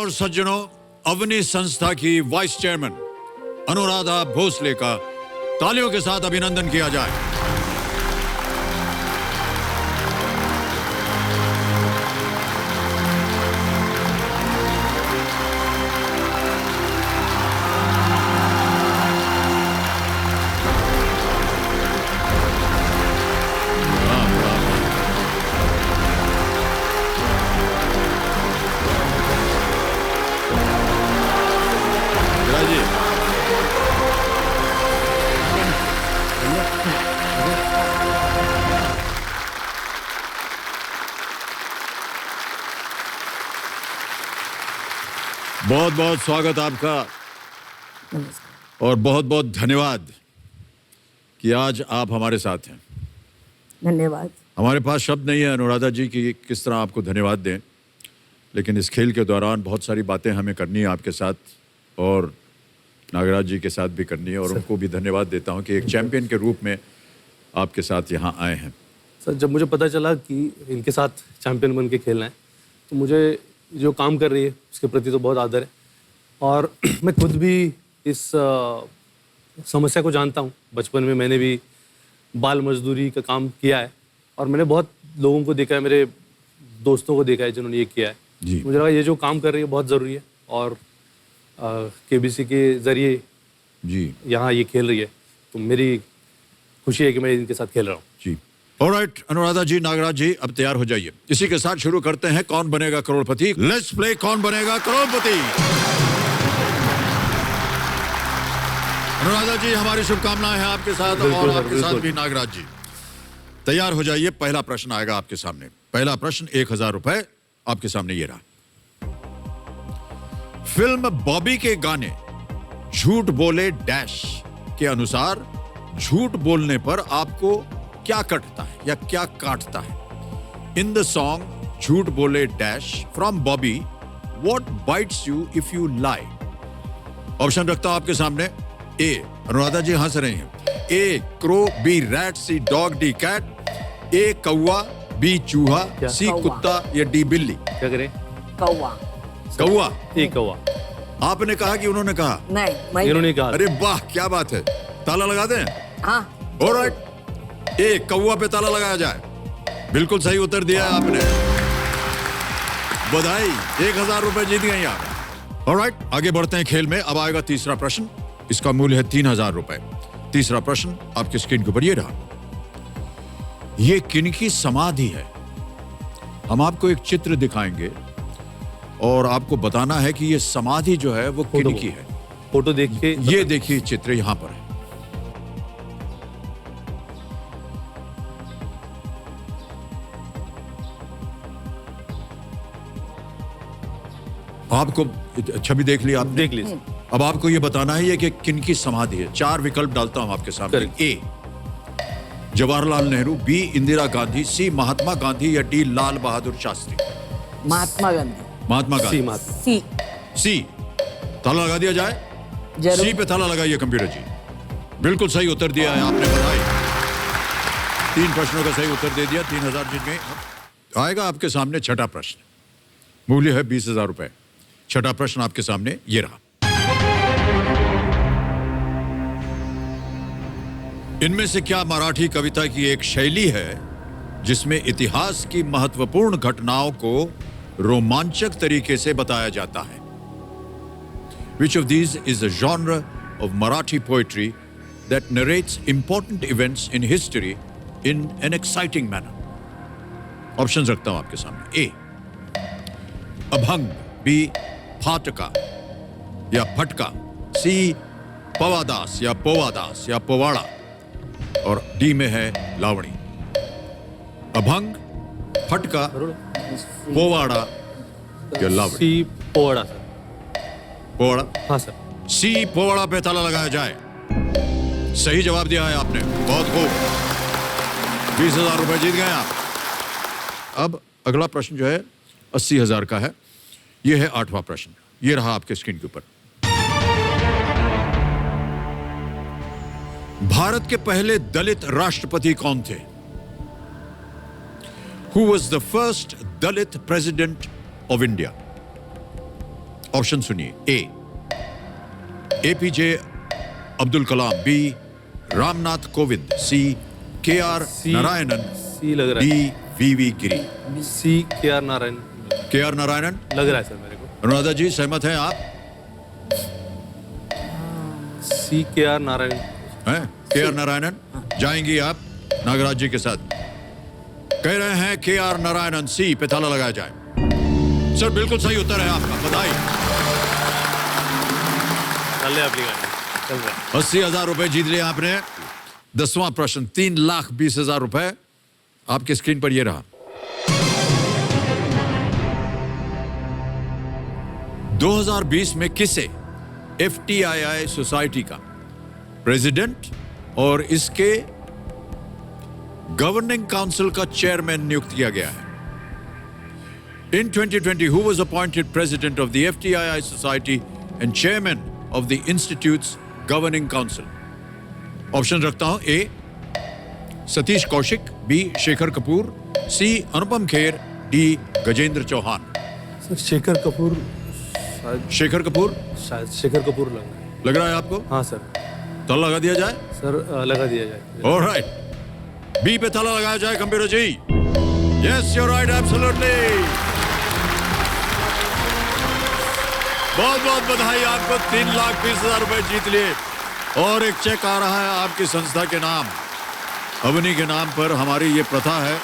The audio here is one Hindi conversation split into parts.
और सज्जनों, अवनी संस्था की वाइस चेयरमैन अनुराधा भोसले का तालियों के साथ अभिनंदन किया जाए। बहुत बहुत स्वागत आपका और बहुत बहुत धन्यवाद कि आज आप हमारे साथ हैं। धन्यवाद। हमारे पास शब्द नहीं है अनुराधा जी कि किस तरह आपको धन्यवाद दें, लेकिन इस खेल के दौरान बहुत सारी बातें हमें करनी है आपके साथ और नागराज जी के साथ भी करनी है और उनको भी धन्यवाद देता हूं कि एक चैंपियन के रूप में आपके साथ यहाँ आए हैं। सर, जब मुझे पता चला कि इनके साथ चैंपियन बन के खेलना है तो मुझे जो काम कर रही है उसके प्रति तो बहुत आदर है और मैं खुद भी इस समस्या को जानता हूँ। बचपन में मैंने भी बाल मजदूरी का काम किया है और मैंने बहुत लोगों को देखा है, मेरे दोस्तों को देखा है जिन्होंने ये किया है। मुझे लगा ये जो काम कर रही है बहुत ज़रूरी है और केबीसी के ज़रिए जी यहाँ ये खेल रही है तो मेरी खुशी है कि मैं इनके साथ खेल रहा हूँ। जी ऑलराइट अनुराधा जी, नागराज जी, अब तैयार हो जाइए। इसी के साथ शुरू करते हैं कौन बनेगा करोड़पति। लेट्स प्ले कौन बनेगा करोड़पति। अनुराधा जी, हमारी शुभकामनाएं हैं आपके साथ और आपके साथ भी नागराज जी। तैयार हो जाइए, पहला प्रश्न आएगा आपके सामने। पहला प्रश्न 1000 रुपए आपके सामने ये रहा। फिल्म बॉबी के गाने झूठ बोले डैश के अनुसार झूठ बोलने पर आपको क्या कटता है या क्या काटता है? इन द सॉन्ग झूठ बोले dash from Bobby, what bytes you if you lie? Option रखता हूं आपके सामने। ए, अनुराधा जी हंस रहे हैं। ए क्रो, बी रैट, सी डॉग, डी कैट। ए कौवा, बी चूहा, सी कुत्ता या डी बिल्ली? क्या करें? कौवा। कौवा? एक कौवा। आपने कहा कि उन्होंने कहा? नहीं, इन्होंने कहा। अरे वाह, क्या बात है। ताला लगा दें? हाँ। ऑलराइट, ए कौवा पे ताला लगाया जाए। बिल्कुल सही उत्तर दिया है आपने। बधाई, 1000 रुपए जीत गए आप। ऑलराइट, आगे बढ़ते हैं खेल में। अब आएगा तीसरा प्रश्न, इसका मूल्य है 3000 रुपए। तीसरा प्रश्न आपकी स्क्रीन के ऊपर ये रहा। ये किनकी समाधि है? हम आपको एक चित्र दिखाएंगे और आपको बताना है कि ये समाधि जो है वो किनकी है। फोटो देख के ये देखिए, चित्र यहां पर है। आपको छवि देख लिया आपने? देख लीजिए। अब आपको ये बताना है ये कि किनकी समाधि है। 4 विकल्प डालता हूं आपके सामने। ए जवाहरलाल नेहरू, बी इंदिरा गांधी, सी महात्मा गांधी या डी लाल बहादुर शास्त्री? महात्मा गांधी। महात्मा गांधी। सी। सी ताला लगा दिया जाए? जरूर। सी पे ताला लगाइए कंप्यूटर जी। बिल्कुल सही उत्तर दिया है आपने, बधाई। 3 प्रश्नों का सही उत्तर दे दिया, 3000 जीत गए। आएगा आपके सामने छठा प्रश्न, मूल्य है 20000 रुपए। छठा प्रश्न आपके सामने ये रहा। इनमें से क्या मराठी कविता की एक शैली है जिसमें इतिहास की महत्वपूर्ण घटनाओं को रोमांचक तरीके से बताया जाता है? Which of these is a genre of Marathi poetry that narrates important events in history in an exciting manner? Options रखता हूं आपके सामने। ए अभंग, बी फाटका या फटका, सी पवादास या पोवादास या पोवाड़ा और डी में है लावणी। अभंग, फटका, पोवाड़ा या लावणी? सी पोवाड़ा सर। पोवाड़ा? हाँ सर। सी पोवाड़ा पे ताला लगाया जाए। सही जवाब दिया है आपने, बहुत खूब। 20000 रुपए जीत गए आप। अब अगला प्रश्न जो है 80000 का है। यह है 8वां प्रश्न। यह रहा आपके स्क्रीन के ऊपर। भारत के पहले दलित राष्ट्रपति कौन थे? Who was the first Dalit president of India? Option सुनिए। ए एपीजे अब्दुल कलाम, बी रामनाथ कोविंद, सी के आर नारायणन, सी लग रहा डी वीवी गिरी। है, सी के आर नारायण के आर नारायणन लग रहा है सर मेरे को। अनुराधा जी सहमत हैं आप? सी के आर नारायण। हैं के आर नारायणन? जाएंगी आप नागराज जी के साथ? कह रहे हैं के आर नारायणन, सी पे ताला लगाया जाए। सर बिल्कुल सही उत्तर है आपका, बधाई। चल रहे अपनी गाड़ी, चल रहा है। 80,000 रुपए जीत लिए आपने। 10वां प्रश्न, 3,20,000 रुपए आपकी स्क्रीन पर ये रहा। 2020 में किसे FTII सोसाइटी का प्रेसिडेंट और इसके गवर्निंग काउंसिल का चेयरमैन नियुक्त किया गया है? In 2020, who was appointed president of the FTII society and chairman of the institute's governing council? Option रखता हूं। ए सतीश कौशिक, बी शेखर कपूर, सी अनुपम खेर, डी गजेंद्र चौहान। सर शेखर कपूर, शायद शेखर कपूर शेखर कपूर लग रहा है। लग रहा है आपको? हाँ सर। ताला लगा दिया जाए? सर लगा दिया जाए। ऑलराइट, बी पे ताला लगाया जाए कंप्यूटर जी। Yes you right, absolutely. बहुत बहुत बधाई आपको, 3,20,000 रुपए जीत लिए। और एक चेक आ रहा है आपकी संस्था के नाम, अवनी के नाम पर। हमारी ये प्रथा है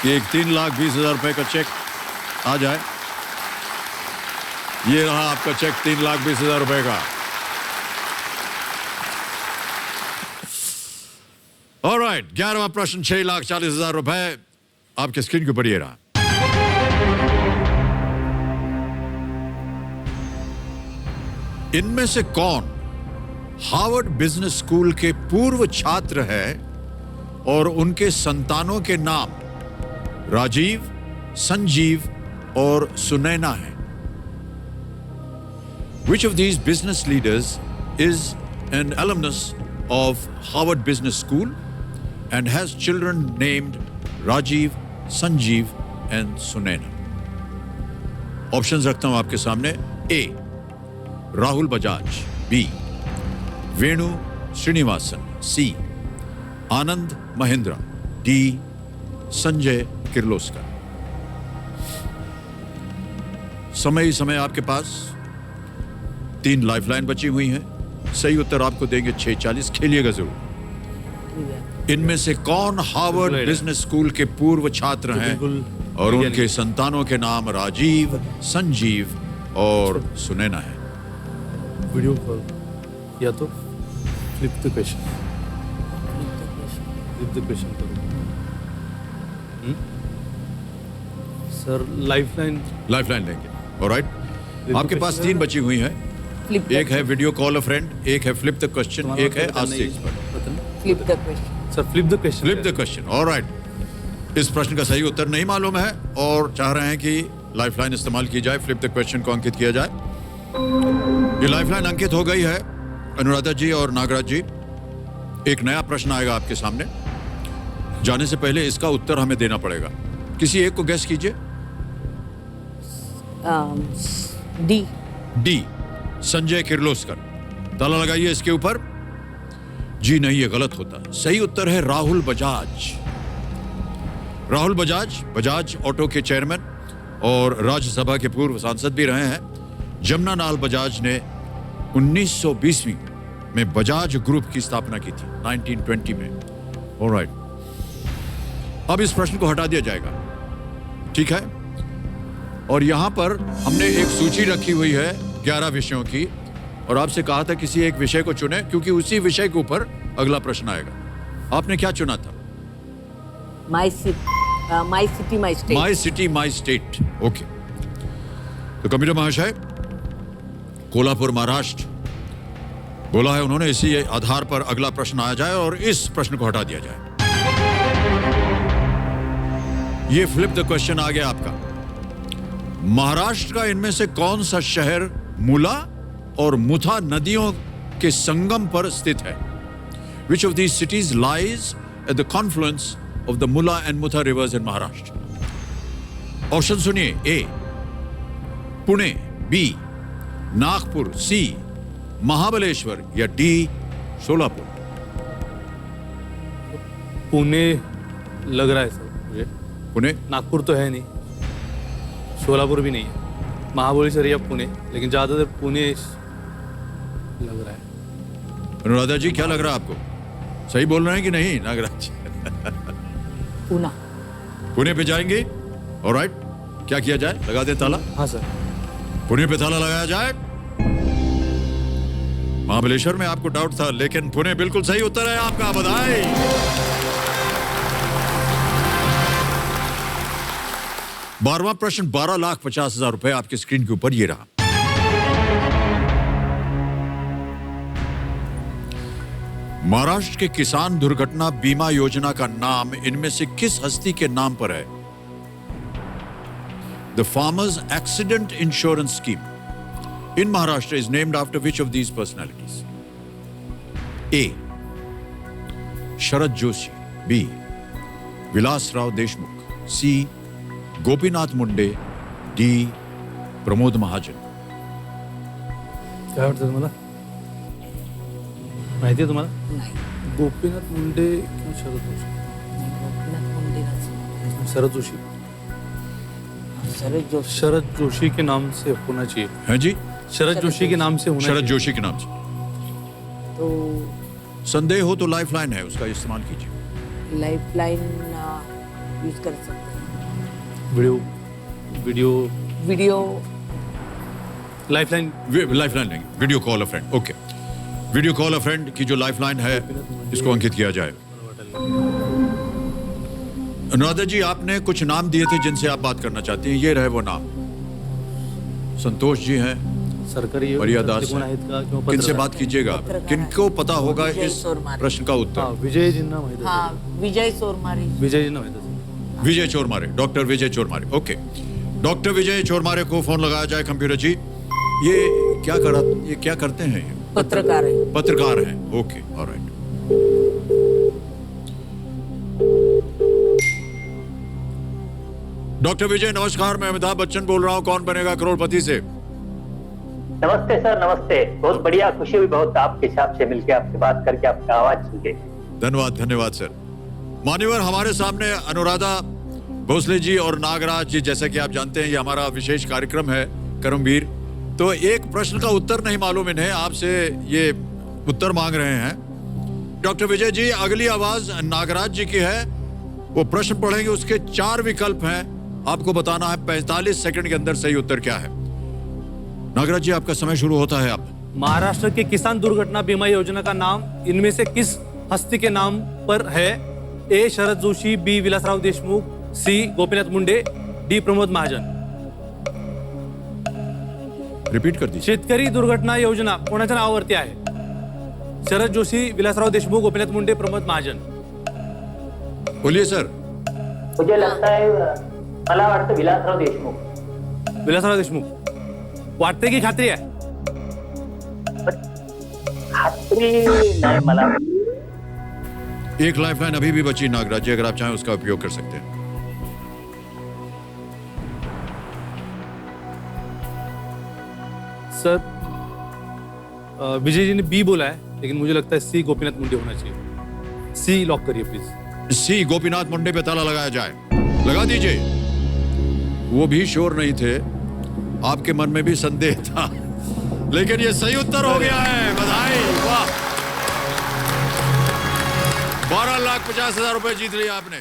कि एक 3,20,000 रुपए का चेक आ जाए। ये रहा आपका चेक 3,20,000 रुपए का। ऑलराइट, 11वां प्रश्न, 6,40,000 रुपए आपके स्क्रीन के ऊपर ये रहा। इनमें से कौन हार्वर्ड बिजनेस स्कूल के पूर्व छात्र है और उनके संतानों के नाम राजीव, संजीव और सुनैना है? Which of these business leaders is an alumnus of Harvard Business School and has children named Rajiv, Sanjeev and Sunaina? Options रखता हूं आपके सामने। ए राहुल बजाज, बी वेणु श्रीनिवासन, सी आनंद महेंद्रा, डी संजय किर्लोस्कर। समय ही समय आपके पास 3 लाइफलाइन बची हुई हैं। सही उत्तर आपको देंगे 6:40। खेलिएगा जरूर। इनमें से कौन हार्वर्ड बिजनेस स्कूल के पूर्व छात्र हैं और उनके संतानों के नाम राजीव, संजीव और सुनैना है? वीडियो कॉल या तो flip the question, flip the question करो सर। लाइफलाइन लेंगे। ऑलराइट, आपके पास 3 बची हुई हैं। एक है वीडियो कॉल अ फ्रेंड, एक है फ्लिप द क्वेश्चन, एक है आज से expert. Flip the question sir, flip the question. Flip the question, alright. इस प्रश्न का सही उत्तर नहीं मालूम है और चाह रहे हैं कि लाइफलाइन इस्तेमाल की जाए, फ्लिप द क्वेश्चन को अंकित किया जाए। ये लाइफलाइन अंकित हो गई है अनुराधा जी और नागराज जी। एक नया प्रश्न आएगा आपके सामने। जाने से पहले इसका उत्तर हमें देना पड़ेगा। किसी एक को गैस कीजिए। D D Sanjay Kirloskar. ताला लगाइए इसके ऊपर। जी नहीं, ये गलत होता। सही उत्तर है राहुल बजाज। राहुल बजाज बजाज ऑटो के चेयरमैन और राज्यसभा के पूर्व सांसद भी रहे हैं। जमनालाल बजाज ने 1920 में बजाज ग्रुप की स्थापना की थी 1920 में। ऑलराइट, अब इस प्रश्न को हटा दिया जाएगा, ठीक है? और यहां पर हमने एक सूची रखी हुई है 11 विषयों की और आपसे कहा था किसी एक विषय को चुने, क्योंकि उसी विषय के ऊपर अगला प्रश्न आएगा। आपने क्या चुना था? My city my state. My city my state, okay. तो कंप्यूटर महाशय, कोल्हापुर महाराष्ट्र बोला है उन्होंने। इसी आधार पर अगला प्रश्न आ जाए और इस प्रश्न को हटा दिया जाए। ये फ्लिप द क्वेश्चन आ गया आपका। महाराष्ट्र का इनमें से कौन सा शहर मुला और मुथा नदियों के संगम पर स्थित है? Which of these cities lies at the confluence of the Mula and Mutha rivers in Maharashtra? Option सुनिए। ए पुणे बी, नागपुर सी, महाबलेश्वर या डी सोलापुर? पुणे लग रहा है सर मुझे। पुणे? नागपुर तो है नहीं, सोलापुर भी नहीं है, महाबलेश्वर या पुणे, लेकिन ज़्यादातर पुणे लग रहा है। अनुराधा जी क्या लग रहा है आपको? सही बोल रहे हैं कि नहीं नागराज जी? पूना। पुणे पे जाएंगे? ऑलराइट, क्या किया जाए? लगा दे ताला? हाँ सर। पुणे पे ताला लगाया जाए। महाबलेश्वर में आपको डाउट था, लेकिन पुणे बिल्कुल सही उत्तर है आपका, बधाई। बारहवां प्रश्न 12,50,000 रुपए आपकी स्क्रीन के ऊपर ये रहा। महाराष्ट्र के किसान दुर्घटना बीमा योजना का नाम इनमें से किस हस्ती के नाम पर है? The farmers accident insurance scheme in Maharashtra is named after which of these personalities? A. Sharad Joshi. B. Vilas Rao Deshmukh. C. Gopinath Munde. D. Pramod Mahajan. काय वाटतं तुम्हाला? माहिती आहे तुम्हाला? नाही, गोपीनाथ मुंडे किंवा शरद जोशी? गोपीनाथ मुंडेलाच. शरद जोशी। शरद जोशी. शरद जोशी के नाम से होना चाहिए। है जी? शरद जोशी के नाम से होना शरद चाहिए। जोशी के नाम से। तो संदेह हो तो लाइफलाइन है, उसका इस्तेमाल कीजिए। लाइफलाइन यूज कर सकते हैं। Video video lifeline. लाइफलाइन नहीं, वीडियो कॉल अ फ्रेंड। ओके, वीडियो कॉल अ फ्रेंड की जो लाइफलाइन है इसको अंकित किया जाए। अनुराधा जी, आपने कुछ नाम दिए थे जिनसे आप बात करना चाहती हैं, ये रहे वो नाम। संतोष जी हैं, सरकारी मरिया दास कोण आहेत का किंवा किनसे पत्रकार? बात कीजिएगा? पत्रकार किनको पता होगा विजय इस चोरमारे। प्रश्न का हाँ, उत्तर? विजयजींना माहिती आहे। हाँ, विजय सोरमारी. विजयजींना माहिती आहे। Vijay Chormare, doctor Vijay Chormare. Okay, doctor Vijay Chormare को फोन लगाया जाए। कंप्यूटर जी, ये क्या करते हैं? ये पत्रकार है. पत्रकार हैं। Okay, alright. डॉक्टर विजय नमस्कार, मैं अमिताभ बच्चन बोल रहा हूँ कौन बनेगा करोड़पति से। नमस्ते सर, नमस्ते। बहुत बढ़िया, खुशी हुई बहुत आपके हिसाब से मिलके, आपसे बात करके, आपका आवाज सुन के। धन्यवाद सर। मान्यवर, हमारे सामने अनुराधा भोसले जी और नागराज जी। जैसा कि आप जानते हैं, ये हमारा विशेष कार्यक्रम है कर्मवीर। तो एक प्रश्न का उत्तर नहीं मालूम इन्हें, आपसे ये उत्तर मांग रहे हैं। डॉक्टर विजय जी, अगली आवाज नागराज जी की है। वो प्रश्न पढ़ेंगे, उसके 4 विकल्प हैं, आपको बताना है 45 सेकंड के अंदर सही उत्तर क्या है। नागराज जी, आपका समय शुरू होता है। अब महाराष्ट्र के किसान दुर्घटना बीमा योजना का नाम इनमें से किस हस्ती के नाम पर है? ए. शरद जोशी, बी. विलासराव देशमुख, सी. गोपीनाथ मुंडे, डी. प्रमोद महाजन। रिपीट कर दीजिए। शेतकरी दुर्घटना योजना कोणाच्या नावावरती आहे? शरद जोशी, विलासराव देशमुख, गोपीनाथ मुंडे, प्रमोद महाजन। बोलिए सर। मुझे लगता है, मला वाटतं विलासराव देशमुख। विलासराव देशमुख वाटते की खात्री आहे? खात्री नाही मला। एक लाइफलाइन अभी भी बची नागराज जी, अगर आप चाहें उसका उपयोग कर सकते हैं। सर, विजय जी ने बी बोला है, लेकिन मुझे लगता है सी. गोपीनाथ मुंडे होना चाहिए। सी लॉक करिए प्लीज। सी. गोपीनाथ मुंडे पे ताला लगाया जाए। लगा दीजिए। वो भी श्योर नहीं थे, आपके मन में भी संदेह था, लेकिन ये सही उत्तर हो गया है। बधाई, वाह। 12,50,000 रुपए जीत लिया आपने।